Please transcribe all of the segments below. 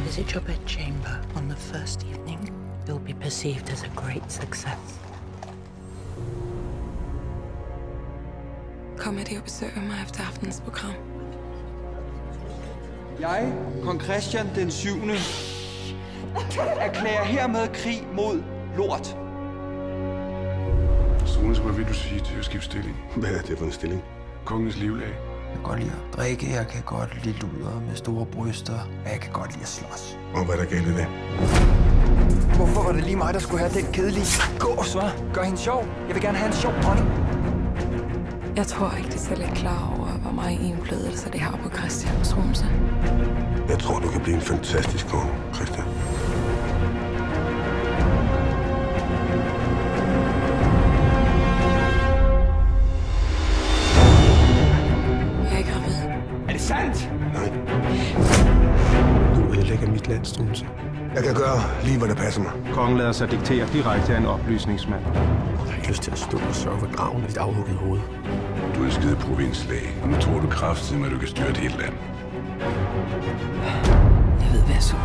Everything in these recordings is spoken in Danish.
Visit your bedchamber on the first evening. You'll be perceived as a great success. Kommer de og besøger mig efter aftenens program? Jeg, kong Christian den 7. erklærer hermed krig mod lort. Sune, hvad vil du sige til at skifte stilling? Hvad er det for en stilling? Kongens livlag. Jeg kan godt lide at drikke, jeg kan godt lide luder med store bryster, og jeg kan godt lide at slås. Og hvad er der galt i det? Hvorfor var det lige mig, der skulle have den kedelige gås, hva'? Gør hende sjov. Jeg vil gerne have en sjov dronning. Jeg tror ikke, de selv er klar over, hvor meget indflydelse det har på Christians tromse. Jeg tror, du kan blive en fantastisk konge, Christian. Jeg er gravid. Er det sandt? Nej. Du ødelægger mit lands tromse. Jeg kan gøre lige, hvad der passer mig. Kongen lader sig diktere direkte af en oplysningsmand. Jeg har ikke lyst til at stå og sørge for graven af dit afhuggede hoved. Du er en skide provinslæge, og nu tror du kraftigt, at du kan styre et helt land. Jeg ved, hvad jeg så.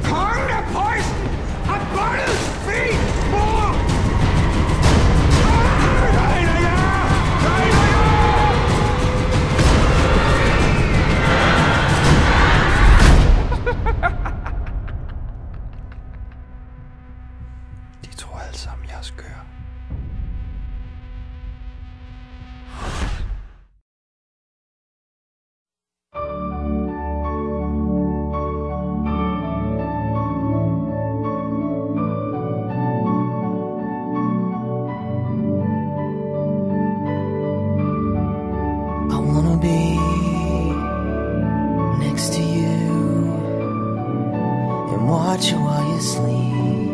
Kongen af Preussen har bundet min mor! De tror alle sammen, jeg er skør. I wanna be next to you and watch you while you sleep.